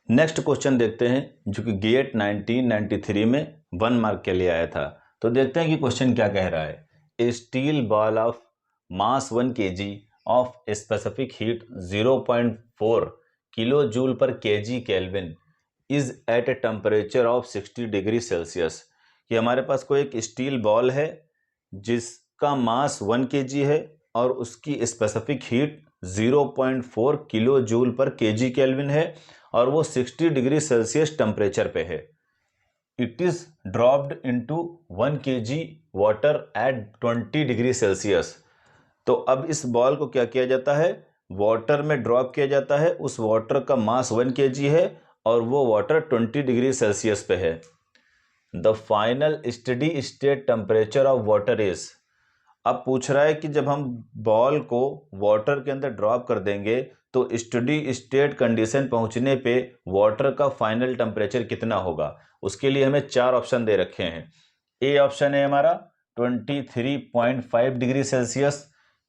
Next question देखते हैं जो कि गेट 1993 में 1 मार्क के लिए आया था। तो देखते हैं कि क्वेश्चन क्या कह रहा है। A steel ball of mass 1 kg of specific heat 0.4 kilo joule per kg kelvin is at a temperature of 60 degree Celsius. कि हमारे पास कोई एक स्टील बॉल है जिसका मास 1 kg है और उसकी specific heat 0.4 kilo joule per kg kelvin है और वो 60 डिग्री सेल्सियस टेम्परेचर पे है। It is dropped into 1 kg water at 20 degree Celsius. तो अब इस बॉल को क्या किया जाता है, वाटर में ड्रॉप किया जाता है। उस वाटर का मास 1 kg है और वो वाटर 20 डिग्री सेल्सियस पे है। The final steady state temperature of water is. अब पूछ रहा है कि जब हम बॉल को वाटर के अंदर ड्रॉप कर देंगे तो स्टडी स्टेट कंडीशन पहुंचने पे वाटर का फाइनल टेम्परेचर कितना होगा। उसके लिए हमें 4 ऑप्शन दे रखे हैं। ए ऑप्शन है हमारा 23.5 डिग्री सेल्सियस,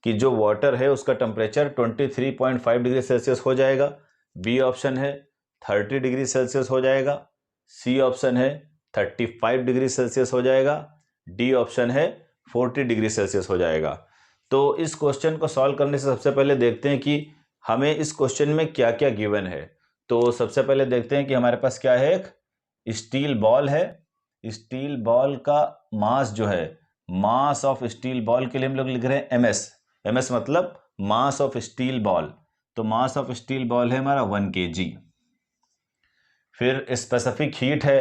कि जो वाटर है उसका टेम्परेचर 23.5 डिग्री सेल्सियस हो जाएगा। बी ऑप्शन है 30 डिग्री सेल्सियस हो जाएगा। सी ऑप्शन है 35 डिग्री सेल्सियस हो जाएगा। डी ऑप्शन है 40 डिग्री सेल्सियस हो जाएगा। तो इस क्वेश्चन को सॉल्व करने से सबसे पहले देखते हैं कि हमें इस क्वेश्चन में क्या क्या गिवन है। तो सबसे पहले देखते हैं कि हमारे पास क्या है, एक स्टील बॉल है। स्टील बॉल का मास जो है, मास ऑफ स्टील बॉल के लिए हम लोग लिख रहे हैं एमएस। एमएस मतलब मास ऑफ स्टील बॉल। तो मास ऑफ स्टील बॉल है हमारा 1 kg। फिर स्पेसिफिक हीट है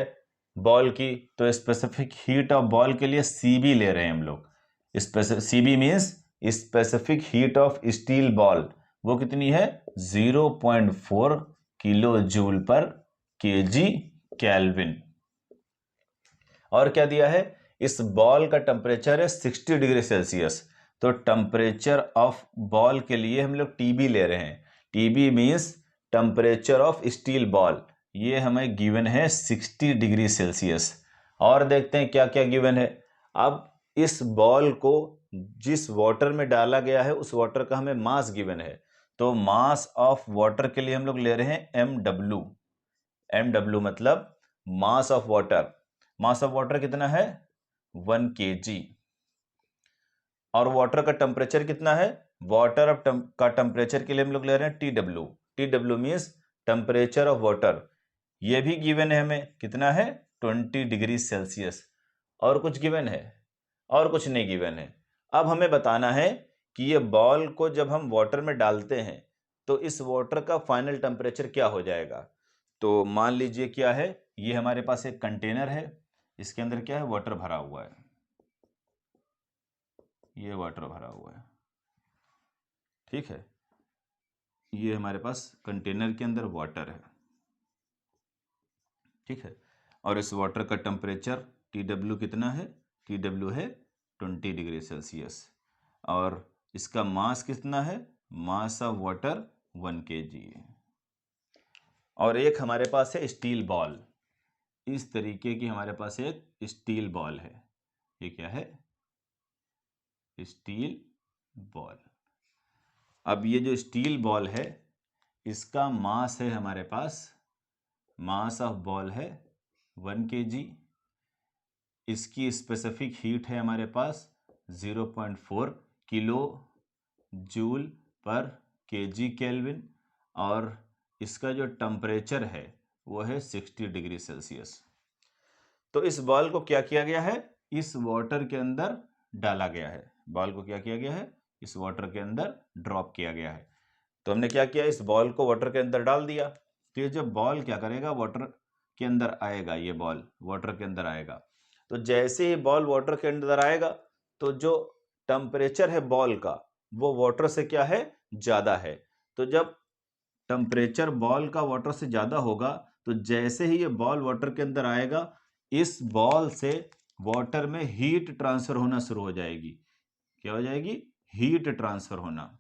बॉल की, तो स्पेसिफिक हीट ऑफ बॉल के लिए सीबी ले रहे हैं हम लोग। CB means specific heat of steel ball, वो कितनी है 0.4 किलो जूल पर केजी केल्विन। और क्या दिया है, इस बॉल का टेम्परेचर है 60 डिग्री सेल्सियस। तो टेम्परेचर ऑफ बॉल के लिए हम लोग टीबी ले रहे हैं। TB means temperature of steel ball, ये हमें गिवन है 60 डिग्री सेल्सियस। और देखते हैं क्या क्या गिवन है। अब इस बॉल को जिस वाटर में डाला गया है उस वाटर का हमें मास गिवन है। तो मास ऑफ वाटर के लिए हम लोग ले रहे हैं mw। mw मतलब mass of water. Mass of water कितना है 1 kg। और वाटर का टेम्परेचर कितना है, वाटर का टेम्परेचर के लिए हम लोग ले रहे हैं TW। TW means temperature of water. ये भी गिवन है हमें, कितना है 20 डिग्री सेल्सियस। और कुछ गिवन है, और कुछ नहीं गिवन है। अब हमें बताना है कि ये बॉल को जब हम वाटर में डालते हैं तो इस वाटर का फाइनल टेम्परेचर क्या हो जाएगा। तो मान लीजिए क्या है, ये हमारे पास एक कंटेनर है, इसके अंदर क्या है वाटर भरा हुआ है। ये वाटर भरा हुआ है, ठीक है। ये हमारे पास कंटेनर के अंदर वाटर है, ठीक है। और इस वाटर का टेम्परेचर TW कितना है, TW है 20 डिग्री सेल्सियस। और इसका मास कितना है, मास ऑफ वाटर 1 kg है। और एक हमारे पास है स्टील बॉल। इस तरीके की हमारे पास एक स्टील बॉल है। ये क्या है, स्टील बॉल। अब ये जो स्टील बॉल है इसका मास है हमारे पास, मास ऑफ बॉल है 1 kg। इसकी स्पेसिफिक हीट है हमारे पास 0.4 किलो जूल पर केजी केल्विन। और इसका जो टेम्परेचर है वो है 60 डिग्री सेल्सियस। तो इस बॉल को क्या किया गया है, इस वाटर के अंदर डाला गया है। बॉल को क्या किया गया है, इस वाटर के अंदर ड्रॉप किया गया है। तो हमने क्या किया, इस बॉल को वाटर के अंदर डाल दिया। तो ये जब बॉल क्या करेगा, वाटर के अंदर आएगा, ये बॉल वाटर के अंदर आएगा। तो जैसे ही बॉल वाटर के अंदर आएगा तो जो टेम्परेचर है बॉल का वो वाटर से क्या है, ज्यादा है। तो जब टेम्परेचर बॉल का वाटर से ज्यादा होगा तो जैसे ही ये बॉल वाटर के अंदर आएगा इस बॉल से वाटर में हीट ट्रांसफर होना शुरू हो जाएगी। क्या हो जाएगी, हीट ट्रांसफर होना।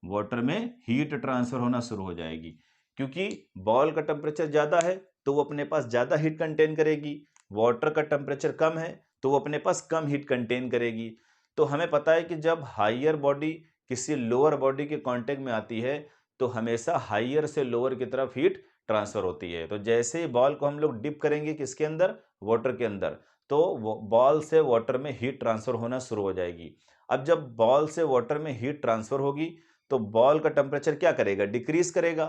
वाटर में हीट ट्रांसफर होना शुरू हो जाएगी। क्योंकि बॉल का टेम्परेचर ज्यादा है तो वो अपने पास ज्यादा हीट कंटेन करेगी। वाटर का टेम्परेचर कम है तो वो अपने पास कम हीट कंटेन करेगी। तो हमें पता है कि जब हायर बॉडी किसी लोअर बॉडी के कांटेक्ट में आती है तो हमेशा हाइयर से लोअर की तरफ हीट ट्रांसफर होती है। तो जैसे ही बॉल को हम लोग डिप करेंगे किसके अंदर, वाटर के अंदर, तो बॉल से वाटर में हीट ट्रांसफर होना शुरू हो जाएगी। अब जब बॉल से वाटर में हीट ट्रांसफर होगी तो बॉल का टेम्परेचर क्या करेगा, डिक्रीज करेगा,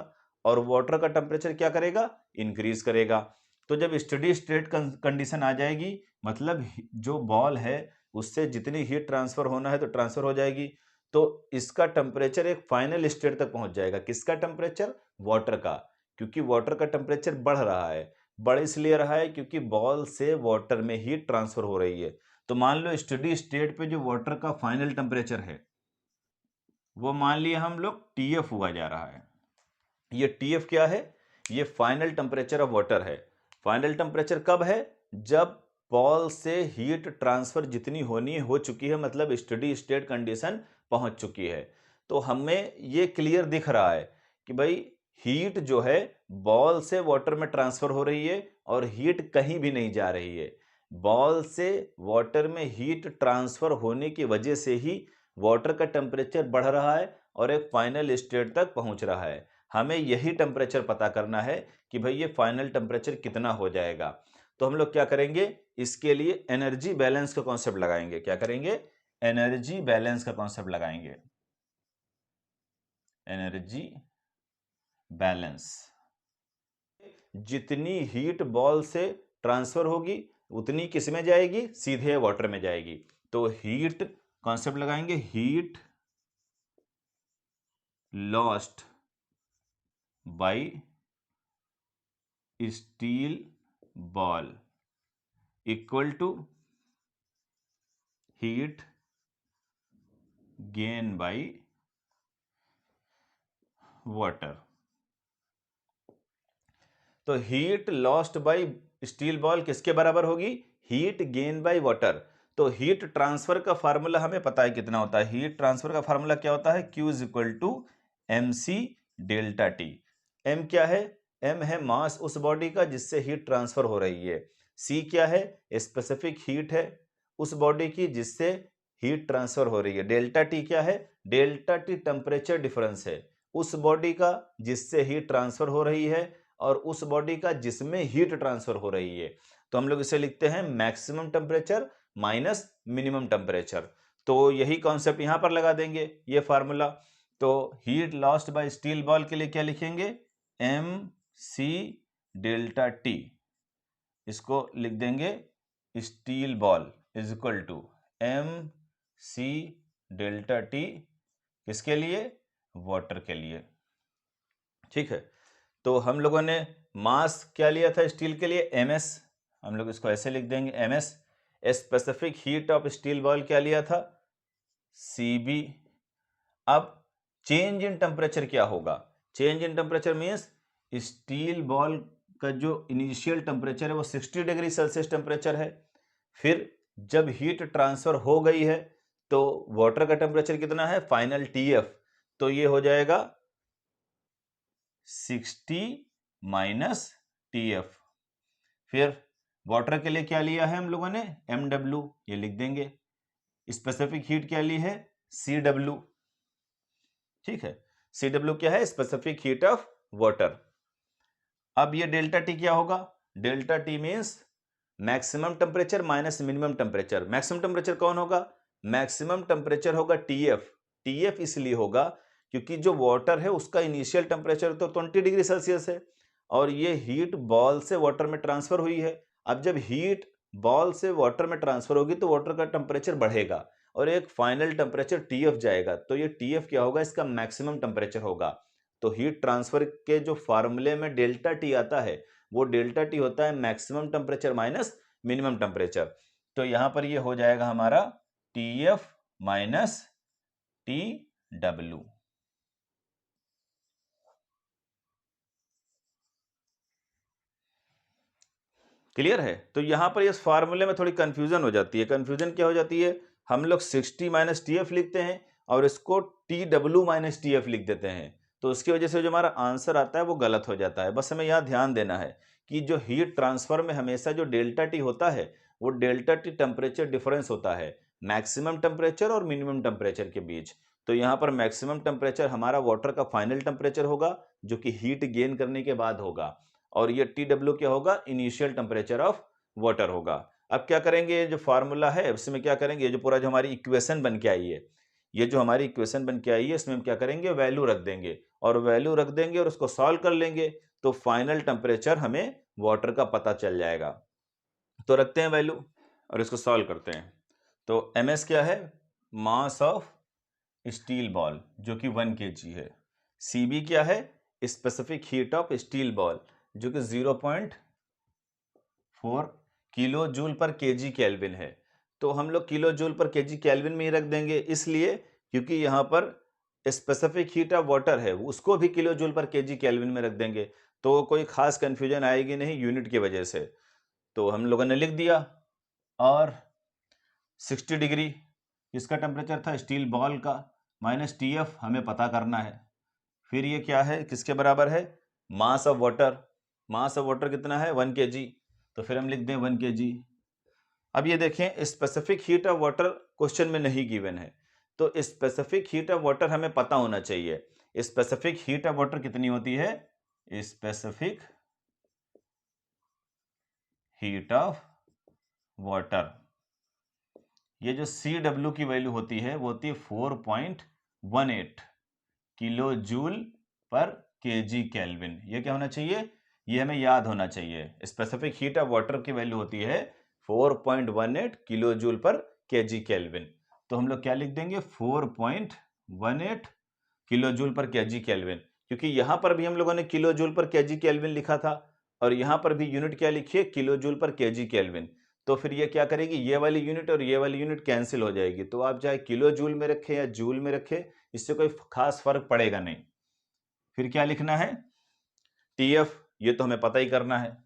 और वाटर का टेम्परेचर क्या करेगा, इंक्रीज करेगा। तो जब स्टेडी स्टेट कंडीशन आ जाएगी, मतलब जो बॉल है उससे जितनी हीट ट्रांसफर होना है तो ट्रांसफर हो जाएगी, तो इसका टेम्परेचर एक फाइनल स्टेट तक पहुंच जाएगा। किसका टेम्परेचर, वाटर का, क्योंकि वाटर का टेम्परेचर बढ़ रहा है। बढ़ इसलिए रहा है क्योंकि बॉल से वाटर में हीट ट्रांसफर हो रही है। तो मान लो स्टेडी स्टेट पे जो वाटर का फाइनल टेम्परेचर है वो मान लिया हम लोग TF हुआ जा रहा है। ये TF क्या है, ये फाइनल टेम्परेचर ऑफ वाटर है। फाइनल टेम्परेचर कब है, जब बॉल से हीट ट्रांसफर जितनी होनी हो चुकी है, मतलब स्टेडी स्टेट कंडीशन पहुंच चुकी है। तो हमें ये क्लियर दिख रहा है कि भाई हीट जो है बॉल से वाटर में ट्रांसफर हो रही है और हीट कहीं भी नहीं जा रही है। बॉल से वाटर में हीट ट्रांसफर होने की वजह से ही वाटर का टेम्परेचर बढ़ रहा है और एक फाइनल स्टेट तक पहुंच रहा है। हमें यही टेम्परेचर पता करना है कि भाई ये फाइनल टेम्परेचर कितना हो जाएगा। तो हम लोग क्या करेंगे, इसके लिए एनर्जी बैलेंस का कॉन्सेप्ट लगाएंगे। क्या करेंगे, एनर्जी बैलेंस का कॉन्सेप्ट लगाएंगे। एनर्जी बैलेंस, जितनी हीट बॉल से ट्रांसफर होगी उतनी किस में जाएगी, सीधे वाटर में जाएगी। तो हीट कॉन्सेप्ट लगाएंगे, heat lost by steel ball equal to heat gain by water. तो heat lost by steel ball किसके बराबर होगी, हीट गेन बाय वाटर। तो हीट ट्रांसफर का फार्मूला हमें पता है कितना होता है। हीट ट्रांसफर का फार्मूला क्या होता है, Q is equal to MC delta T। M क्या है, M है मास उस बॉडी का जिससे हीट ट्रांसफर हो रही है। C क्या है, स्पेसिफिक हीट है उस बॉडी की जिससे हीट ट्रांसफर हो रही है। डेल्टा T क्या है, डेल्टा T टेम्परेचर डिफरेंस है उस बॉडी का जिससे हीट ट्रांसफर हो रही है और उस बॉडी का जिसमें हीट ट्रांसफर हो रही है। तो हम लोग इसे लिखते हैं maximum temperature minus minimum temperature. तो यही कॉन्सेप्ट यहां पर लगा देंगे, ये फार्मूला। तो heat lost by steel ball के लिए क्या लिखेंगे, MC डेल्टा T, इसको लिख देंगे steel ball is equal to MC delta T, किसके लिए, वाटर के लिए। ठीक है, तो हम लोगों ने मास क्या लिया था स्टील के लिए, MS, हम लोग इसको ऐसे लिख देंगे MS। Specific heat of steel ball क्या लिया था, CB। अब चेंज इन टेम्परेचर क्या होगा, change in temperature means steel ball का जो इनिशियल टेम्परेचर है वो 60 डिग्री सेल्सियस टेम्परेचर है। फिर जब हीट ट्रांसफर हो गई है तो वाटर का टेम्परेचर कितना है, फाइनल TF, तो ये हो जाएगा 60 माइनस TF। फिर वाटर के लिए क्या लिया है हम लोगों ने, MW, ये लिख देंगे। स्पेसिफिक हीट क्या ली है, CW। ठीक है, CW क्या है, स्पेसिफिक हीट ऑफ वाटर। अब ये डेल्टा T क्या होगा, delta T means maximum temperature minus minimum temperature. Maximum temperature कौन होगा, मैक्सिमम टेम्परेचर होगा TF। TF इसलिए होगा क्योंकि जो वाटर है उसका इनिशियल टेम्परेचर तो 20 डिग्री सेल्सियस है और ये हीट बॉल से वाटर में ट्रांसफर हुई है। अब जब हीट बॉल से वाटर में ट्रांसफर होगी तो वाटर का टेम्परेचर बढ़ेगा और एक फाइनल टेम्परेचर TF जाएगा। तो ये TF क्या होगा, इसका मैक्सिमम टेम्परेचर होगा। तो हीट ट्रांसफर के जो फार्मूले में डेल्टा T आता है वो डेल्टा T होता है maximum temperature minus minimum temperature. तो यहां पर ये हो जाएगा हमारा TF माइनस TW। क्लियर है, तो यहां पर इस फार्मूले में थोड़ी कंफ्यूजन हो जाती है। कंफ्यूजन क्या हो जाती है, हम लोग 60 माइनस TF लिखते हैं और इसको TW माइनस TF लिख देते हैं, तो उसकी वजह से जो हमारा आंसर आता है वो गलत हो जाता है। बस हमें यहां ध्यान देना है कि जो हीट ट्रांसफर में हमेशा जो डेल्टा T होता है वो डेल्टा T टेम्परेचर डिफरेंस होता है मैक्सिमम टेम्परेचर और मिनिमम टेम्परेचर के बीच। तो यहाँ पर मैक्सिमम टेम्परेचर हमारा वाटर का फाइनल टेम्परेचर होगा जो कि हीट गेन करने के बाद होगा, और ये TW क्या होगा, इनिशियल टेम्परेचर ऑफ वाटर होगा। अब क्या करेंगे, जो फार्मूला है उसमें क्या करेंगे, जो पूरा जो हमारी इक्वेशन बन के आई है, ये जो हमारी इक्वेशन बन के आई है इसमें हम क्या करेंगे, वैल्यू रख देंगे, और वैल्यू रख देंगे और उसको सॉल्व कर लेंगे तो फाइनल टेम्परेचर हमें वाटर का पता चल जाएगा। तो रखते हैं वैल्यू और इसको सॉल्व करते हैं। तो MS क्या है, मास ऑफ स्टील बॉल जो कि 1 kg है। CB क्या है, specific heat of steel ball जो कि 0.4 किलो जूल पर केजी केल्विन है। तो हम लोग किलो जूल पर केजी केल्विन में ही रख देंगे, इसलिए क्योंकि यहाँ पर स्पेसिफिक हीट ऑफ वाटर है उसको भी किलो जूल पर केजी केल्विन में रख देंगे, तो कोई खास कंफ्यूजन आएगी नहीं यूनिट की वजह से। तो हम लोगों ने लिख दिया, और 60 डिग्री इसका टेम्परेचर था स्टील बॉल का, माइनस TF हमें पता करना है। फिर ये क्या है, किसके बराबर है, mass of water. Mass of water कितना है, 1 kg, तो फिर हम लिख दें 1 kg। अब ये देखें, specific heat of water question में नहीं गिवन है, तो स्पेसिफिक हीट ऑफ वाटर हमें पता होना चाहिए। स्पेसिफिक हीट ऑफ वाटर कितनी होती है, स्पेसिफिक हीट ऑफ वाटर, ये जो CW की वैल्यू होती है वो होती है 4.18 किलो जूल पर केजी केल्विन। ये क्या होना चाहिए, ये हमें याद होना चाहिए। स्पेसिफिक हीट ऑफ वाटर की वैल्यू होती है 4.18 किलो जूल पर केजी केल्विन। तो हम लोग क्या लिख देंगे, 4.18 किलो जूल पर केजी केल्विन, क्योंकि यहां पर भी हम लोगों ने किलो जूल पर केजी केल्विन लिखा था, और यहां पर भी यूनिट क्या लिखिए, किलो जूल पर केजी केल्विन। तो फिर ये क्या करेगी, ये वाली यूनिट और ये वाली यूनिट कैंसिल हो जाएगी, तो आप चाहे किलो जूल में रखें या जूल में रखें, इससे कोई खास फर्क पड़ेगा नहीं। फिर क्या लिखना है, TF, ये तो हमें पता ही करना है,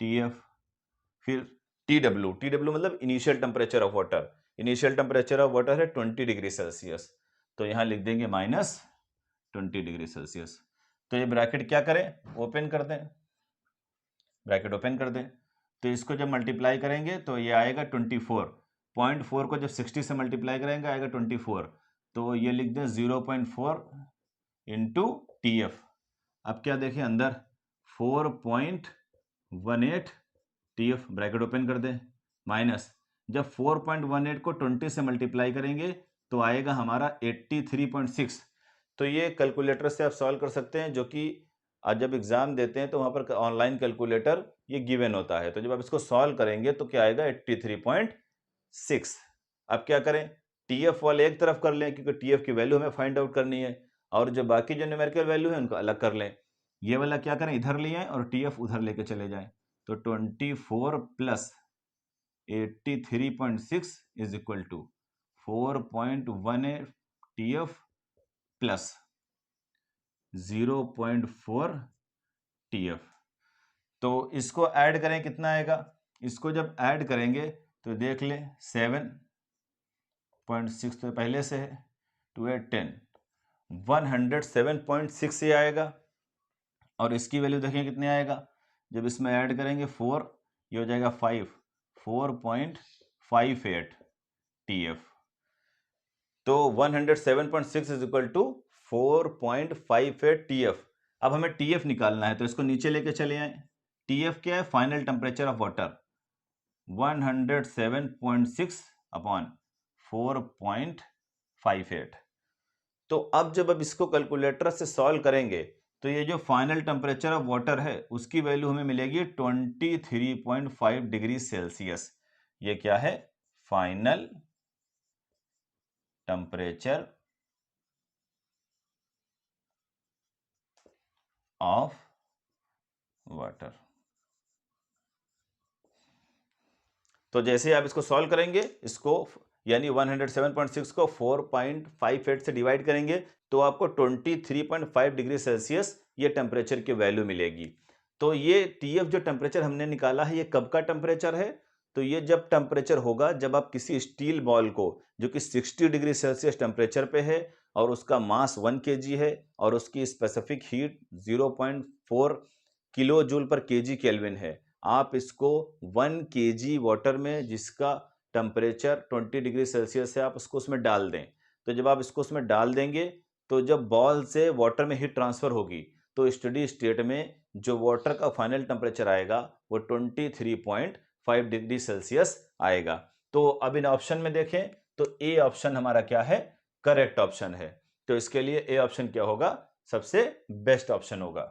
TF। फिर TW मतलब initial temperature of water. Initial temperature of water है 20 डिग्री सेल्सियस, तो यहां लिख देंगे -20 डिग्री सेल्सियस। तो ये ब्रैकेट क्या करें, ओपन कर दें, ब्रैकेट ओपन कर दें। तो इसको जब मल्टीप्लाई करेंगे तो ये आएगा 24.4 को जब 60 से मल्टीप्लाई करेंगे आएगा 24, तो ये लिख दें 0.4 इंटू TF। अब क्या देखें अंदर, 4.18 TF, ब्रैकेट ओपन कर दें, माइनस जब 4.18 को 20 से मल्टीप्लाई करेंगे तो आएगा हमारा 83.6। तो ये कैलकुलेटर से आप सॉल्व कर सकते हैं, जो कि आज जब एग्जाम देते हैं तो वहां पर ऑनलाइन कैलकुलेटर ये गिवन होता है। तो जब आप इसको सॉल्व करेंगे तो क्या आएगा, 83.6। अब क्या करें, TF वाले एक तरफ कर लें क्योंकि TF की वैल्यू हमें फाइंड आउट करनी है, और जो बाकी जो न्यूमेरिकल वैल्यू है उनको अलग कर लें। ये वाला क्या करें, इधर ले आए और TF उधर लेके चले जाएं, तो 24 plus 83.6 is equal to 4.18 TF plus 0.4 TF। तो इसको ऐड करें, कितना आएगा, इसको जब ऐड करेंगे तो देख लें 7.6 तो पहले से है, 2 8 10, 107.6 ये आएगा, और इसकी वैल्यू देखें कितने आएगा, जब इसमें ऐड करेंगे 4, ये हो जाएगा 5, 4.58 TF। तो 107.6 इज इक्वल टू 4.58 TF। अब हमें TF निकालना है, तो इसको नीचे लेके चले आए। TF क्या है, final temperature of water, 107.6 upon 4.58। तो अब जब अब इसको कैलकुलेटर से सॉल्व करेंगे तो ये जो फाइनल टेम्परेचर ऑफ वाटर है उसकी वैल्यू हमें मिलेगी 23.5 डिग्री सेल्सियस। ये क्या है, फाइनल टेम्परेचर ऑफ वाटर। तो जैसे आप इसको सॉल्व करेंगे, इसको यानी 107.6 को 4.58 से डिवाइड करेंगे तो आपको 23.5 डिग्री सेल्सियस ये टेम्परेचर की वैल्यू मिलेगी। तो ये TF जो टेम्परेचर हमने निकाला है ये कब का टेम्परेचर है, तो ये जब टेम्परेचर होगा जब आप किसी स्टील बॉल को जो कि 60 डिग्री सेल्सियस टेम्परेचर पे है और उसका मास 1 kg है और उसकी स्पेसिफिक हीट 0.4 किलो जूल पर केजी केल्विन है, आप इसको 1 kg वाटर में जिसका टेम्परेचर 20 डिग्री सेल्सियस है आप उसको उसमें डाल दें, तो जब आप इसको उसमें डाल देंगे तो जब बॉल से वाटर में हीट ट्रांसफर होगी तो स्टडी स्टेट में जो वाटर का फाइनल टेम्परेचर आएगा वो 23.5 डिग्री सेल्सियस आएगा। तो अब इन ऑप्शन में देखें तो ए ऑप्शन हमारा क्या है, करेक्ट ऑप्शन है। तो इसके लिए ए ऑप्शन क्या होगा, सबसे बेस्ट ऑप्शन होगा।